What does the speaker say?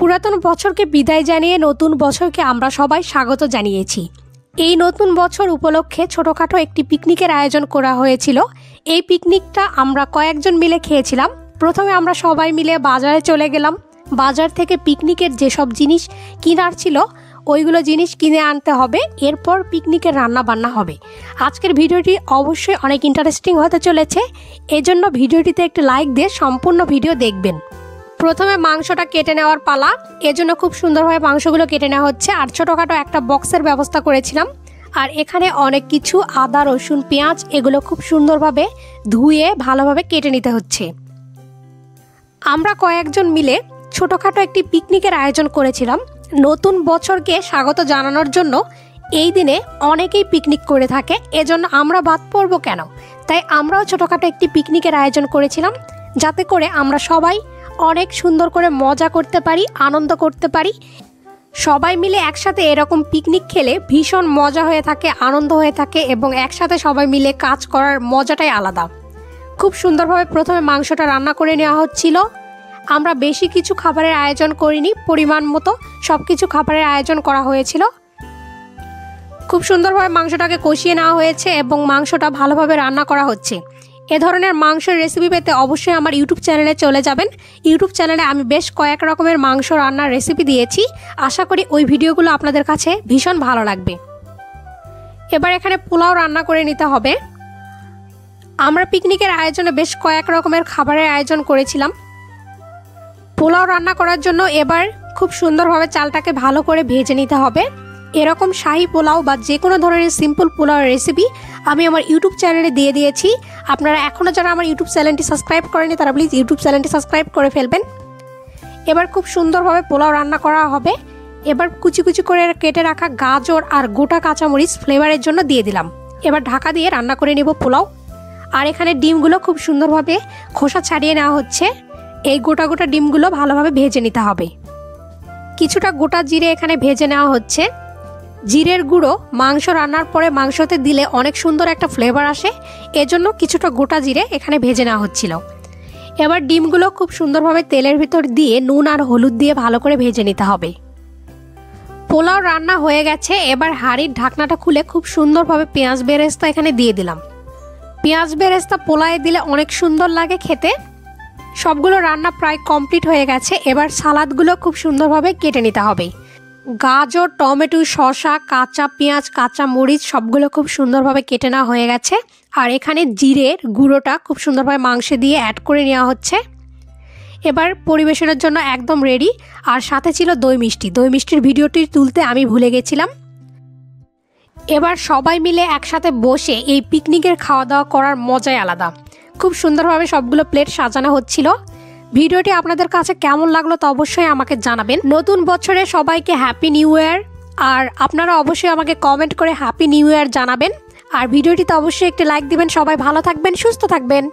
পুরাতন বছরকে বিদায় জানিয়ে নতুন বছরকে আমরা সবাই স্বাগত জানিয়েছি। এই নতুন বছর উপলক্ষে ছোটোখাটো একটি পিকনিকের আয়োজন করা হয়েছিল। এই পিকনিকটা আমরা কয়েকজন মিলে খেয়েছিলাম। প্রথমে আমরা সবাই মিলে বাজারে চলে গেলাম। বাজার থেকে পিকনিকের যেসব জিনিস কেনার ছিল ওইগুলো জিনিস কিনে আনতে হবে, এরপর পিকনিকের রান্না বান্না হবে। আজকের ভিডিওটি অবশ্যই অনেক ইন্টারেস্টিং হতে চলেছে, এজন্য ভিডিওটিতে একটি লাইক দিয়ে সম্পূর্ণ ভিডিও দেখবেন। প্রথমে মাংসটা কেটে নেওয়ার পালা, এজন্য খুব সুন্দরভাবে মাংসগুলো কেটে নেওয়া হচ্ছে। আর ছোটোখাটো একটা বক্সের ব্যবস্থা করেছিলাম। আর এখানে অনেক কিছু আদা, রসুন, পেঁয়াজ এগুলো খুব সুন্দরভাবে ধুয়ে ভালোভাবে কেটে নিতে হচ্ছে। আমরা কয়েকজন মিলে ছোটোখাটো একটি পিকনিকের আয়োজন করেছিলাম নতুন বছরকে স্বাগত জানানোর জন্য। এই দিনে অনেকেই পিকনিক করে থাকে, এজন্য আমরা বাদ পড়ব কেন? তাই আমরাও ছোটোখাটো একটি পিকনিকের আয়োজন করেছিলাম, যাতে করে আমরা সবাই অনেক সুন্দর করে মজা করতে পারি, আনন্দ করতে পারি। সবাই মিলে একসাথে এরকম পিকনিক খেলে ভীষণ মজা হয়ে থাকে, আনন্দ হয়ে থাকে এবং একসাথে সবাই মিলে কাজ করার মজাটাই আলাদা। খুব সুন্দরভাবে প্রথমে মাংসটা রান্না করে নেওয়া হচ্ছিল। আমরা বেশি কিছু খাবারের আয়োজন করিনি, পরিমাণ মতো সব কিছু খাবারের আয়োজন করা হয়েছিল। খুব সুন্দরভাবে মাংসটাকে কষিয়ে নেওয়া হয়েছে এবং মাংসটা ভালোভাবে রান্না করা হচ্ছে। এ ধরনের মাংসের রেসিপি পেতে অবশ্যই আমার ইউটিউব চ্যানেলে চলে যাবেন। ইউটিউব চ্যানেলে আমি বেশ কয়েক রকমের মাংস রান্নার রেসিপি দিয়েছি। আশা করি ওই ভিডিওগুলো আপনাদের কাছে ভীষণ ভালো লাগবে। এবার এখানে পোলাও রান্না করে নিতে হবে। আমরা পিকনিকের আয়োজনে বেশ কয়েক রকমের খাবারের আয়োজন করেছিলাম। পোলাও রান্না করার জন্য এবার খুব সুন্দরভাবে চালটাকে ভালো করে ভেজে নিতে হবে। এরকম শাহী পোলাও বা যে কোনো ধরনের সিম্পল পোলাওয়ের রেসিপি আমি আমার ইউটিউব চ্যানেলে দিয়ে দিয়েছি। আপনারা এখনও যারা আমার ইউটিউব চ্যানেলটি সাবস্ক্রাইব করেনি তারা প্লিজ ইউটিউব চ্যানেলটি সাবস্ক্রাইব করে ফেলবেন। এবার খুব সুন্দরভাবে পোলাও রান্না করা হবে। এবার কুচি কুচি করে কেটে রাখা গাজর আর গোটা কাঁচামরিচ ফ্লেভারের জন্য দিয়ে দিলাম। এবার ঢাকা দিয়ে রান্না করে নেব পোলাও। আর এখানে ডিমগুলো খুব সুন্দরভাবে খোসা ছাড়িয়ে নেওয়া হচ্ছে। এই গোটা গোটা ডিমগুলো ভালোভাবে ভেজে নিতে হবে। কিছুটা গোটা জিরে এখানে ভেজে নেওয়া হচ্ছে। জিরের গুঁড়ো মাংস রান্নার পরে মাংসতে দিলে অনেক সুন্দর একটা ফ্লেভার আসে, এজন্য কিছুটা গোটা জিরে এখানে ভেজে নেওয়া হচ্ছিল। এবার ডিমগুলো খুব সুন্দরভাবে তেলের ভিতর দিয়ে নুন আর হলুদ দিয়ে ভালো করে ভেজে নিতে হবে। পোলাও রান্না হয়ে গেছে। এবার হাঁড়ির ঢাকনাটা খুলে খুব সুন্দরভাবে পেঁয়াজ বেরেস্তা এখানে দিয়ে দিলাম। পেঁয়াজ বেরেস্তা পোলাওয়ে দিলে অনেক সুন্দর লাগে খেতে। সবগুলো রান্না প্রায় কমপ্লিট হয়ে গেছে। এবার সালাদগুলো খুব সুন্দরভাবে কেটে নিতে হবে। গাজর, টমেটো, শসা, কাঁচা পেঁয়াজ, কাঁচা মরিচ সবগুলো খুব সুন্দরভাবে কেটে নেওয়া হয়ে গেছে। আর এখানে জিরের গুঁড়োটা খুব সুন্দরভাবে মাংসে দিয়ে অ্যাড করে নেওয়া হচ্ছে। এবার পরিবেশনের জন্য একদম রেডি। আর সাথে ছিল দই মিষ্টি। দই মিষ্টির ভিডিওটি তুলতে আমি ভুলে গেছিলাম। এবার সবাই মিলে একসাথে বসে এই পিকনিকের খাওয়া দাওয়া করার মজাই আলাদা। খুব সুন্দরভাবে সবগুলো প্লেট সাজানো হচ্ছিল। ভিডিওটি আপনাদের কাছে কেমন লাগলো তা অবশ্যই আমাকে জানাবেন। নতুন বছরে সবাইকে হ্যাপি নিউ ইয়ার। আর আপনারা অবশ্যই আমাকে কমেন্ট করে হ্যাপি নিউ ইয়ার জানাবেন। আর ভিডিওটিতে অবশ্যই একটি লাইক দিবেন। সবাই ভালো থাকবেন, সুস্থ থাকবেন।